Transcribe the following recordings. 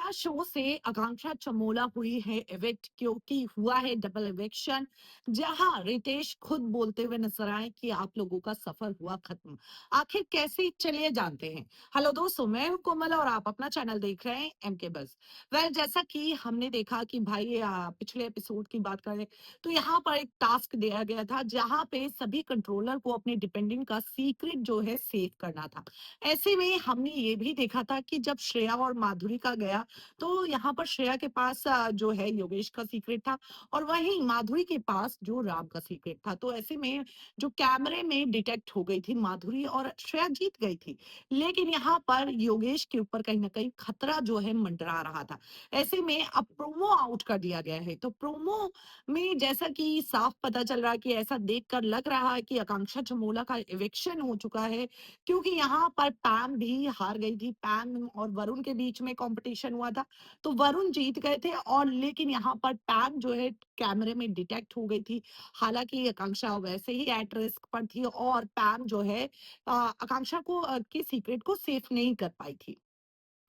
Shreya show से आकांक्षा चमोला हुई है इविक्ट क्योंकि हुआ है डबल इविक्शन। जहां रितेश खुद बोलते हुए नजर आए कि आप लोगों का सफर हुआ खत्म। आखिर कैसे, चलिए जानते हैं। हेलो दोस्तों, मैं हूं कोमल और आप अपना चैनल देख रहे हैं एमके बस। जैसा कि हमने देखा कि भाई पिछले एपिसोड की बात करें तो यहाँ पर एक टास्क दिया गया था जहां पे सभी कंट्रोलर को अपने डिपेंडेंट का सीक्रेट जो है सेव करना था। ऐसे में हमने ये भी देखा था कि जब श्रेया और माधुरी का गया तो यहाँ पर श्रेया के पास जो है योगेश का सीक्रेट था और वहीं माधुरी के पास जो राम का सीक्रेट था। तो ऐसे में जो कैमरे में डिटेक्ट हो गई थी माधुरी और श्रेया जीत गई थी। लेकिन यहाँ पर योगेश के ऊपर कहीं ना कहीं खतरा जो है मंडरा रहा था। ऐसे में अब प्रोमो आउट कर दिया गया है। तो प्रोमो में जैसा कि साफ पता चल रहा है कि ऐसा देखकर लग रहा है कि आकांक्षा चमोला का इविक्शन हो चुका है, क्योंकि यहाँ पर पैम भी हार गई थी। पैम और वरुण के बीच में कंपटीशन हुआ था, तो वरुण जीत गए थे और लेकिन यहाँ पर पैम जो है कैमरे में डिटेक्ट हो गई थी। हालांकि आकांक्षा वैसे ही एट रिस्क पर थी और पैम जो है आकांक्षा को के सीक्रेट को सेफ नहीं कर पाई थी।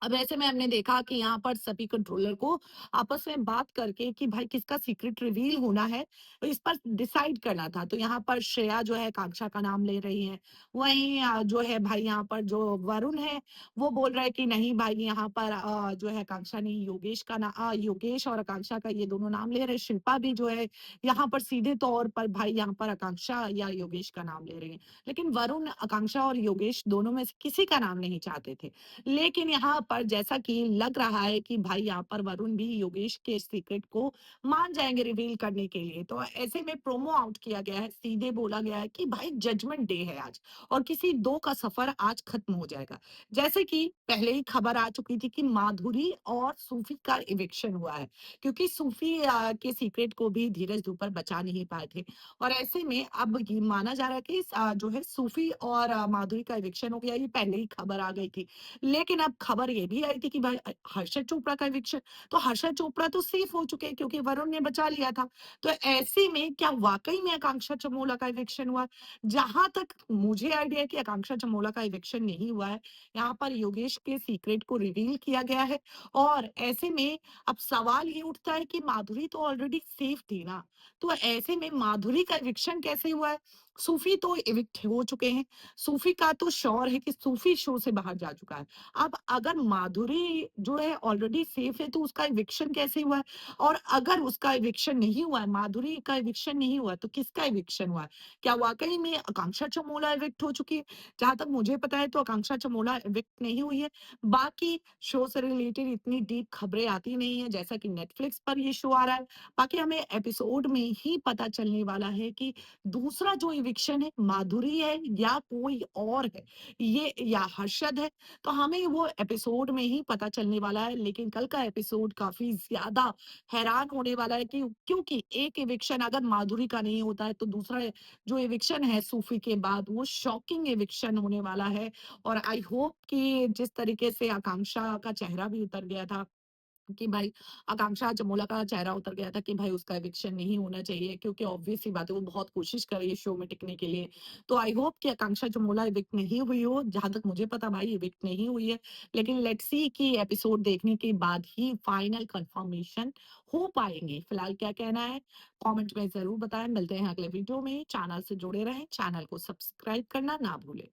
अब ऐसे में हमने देखा कि यहाँ पर सभी कंट्रोलर को आपस में बात करके कि भाई किसका सीक्रेट रिवील होना है, तो इस पर डिसाइड करना था। तो यहाँ पर श्रेया जो है कांक्षा का नाम ले रही है। वहीं जो है भाई यहाँ पर जो वरुण है वो बोल रहा है कि नहीं भाई, यहाँ पर जो है कांक्षा नहीं, योगेश का योगेश और आकांक्षा का ये दोनों नाम ले रहे हैं। शिल्पा भी जो है यहाँ पर सीधे तौर पर भाई यहाँ पर आकांक्षा या योगेश का नाम ले रही है। लेकिन वरुण आकांक्षा और योगेश दोनों में से किसी का नाम नहीं चाहते थे। लेकिन यहाँ पर जैसा कि लग रहा है कि भाई यहाँ पर वरुण भी योगेश के सीक्रेट को मान जाएंगे रिवील करने के लिए। तो ऐसे में प्रोमो आउट किया गया है, सीधे बोला गया है कि भाई जजमेंट डे है आज और किसी दो का सफर आज खत्म हो जाएगा। जैसे कि पहले ही खबर आ चुकी थी कि माधुरी और सूफी का इविक्शन हुआ है, क्योंकि सूफी के सीक्रेट को भी धीरज धूपर बचा नहीं पाए थे। और ऐसे में अब ये माना जा रहा है कि जो है सूफी और माधुरी का इविक्शन हो गया, ये पहले ही खबर आ गई थी। लेकिन अब खबर ये भी आई थी कि भाई हर्षद चोपड़ा का इविक्शन, तो हर्षद चोपड़ा तो सेफ हो चुके हैं क्योंकि वरुण ने बचा लिया था। तो ऐसे में क्या वाकई में आकांक्षा चमोला का इविक्शन हुआ? जहां तक मुझे आइडिया है कि आकांक्षा चमोला का इविक्शन नहीं हुआ है। यहाँ पर योगेश के सीक्रेट को रिवील किया गया है और ऐसे में अब सवाल ये उठता है कि माधुरी तो ऑलरेडी सेफ थी ना, तो ऐसे में माधुरी का इविक्शन कैसे हुआ है? सूफी तो इविक्ट हो चुके हैं। सूफी का तो श्योर है कि सूफी शो से बाहर जा चुका है। अब अगर माधुरी जो है ऑलरेडी सेफ है तो उसका इविक्शन कैसे हुआ है? और अगर उसका इविक्शन नहीं हुआ है, माधुरी का इविक्शन नहीं हुआ है, तो किसका इविक्शन हुआ है? क्या वाक़ई में आकांक्षा चमोला इविक्ट हो चुकी है? जहाँ तक मुझे पता है तो आकांक्षा चमोला इविक्ट नहीं हुई है। बाकी शो से रिलेटेड इतनी डीप खबरें आती नहीं है, जैसा कि नेटफ्लिक्स पर ये शो आ रहा है। बाकी हमें एपिसोड में ही पता चलने वाला है कि दूसरा जो इविक्शन है माधुरी है या कोई और है, ये या हर्षद है। तो हमें वो एपिसोड में ही पता चलने वाला है। लेकिन कल का एपिसोड काफ़ी ज़्यादा हैरान होने वाला है कि क्योंकि एक इविक्शन अगर माधुरी का नहीं होता है, तो दूसरा जो इविक्शन है सूफी के बाद वो शॉकिंग इविक्शन होने वाला है। और आई होप कि जिस तरीके से आकांक्षा का चेहरा भी उतर गया था कि भाई, आकांक्षा चमोला का चेहरा उतर गया था कि भाई उसका इविक्शन नहीं होना चाहिए, क्योंकि ऑब्वियस सी बात है वो बहुत कोशिश कर रही है शो में टिकने के लिए। तो आई होप कि आकांक्षा चमोला इविक्ट नहीं हुई हो। जहाँ तक मुझे पता भाई इविक्ट नहीं हुई है। लेकिन लेट्स सी कि एपिसोड देखने के बाद ही फाइनल कंफर्मेशन हो पाएँगे। फिलहाल क्या कहना है कमेंट में ज़रूर बताएँ। मिलते हैं अगले वीडियो में। चैनल से जुड़े रहें, चैनल को सब्सक्राइब करना ना भूलें।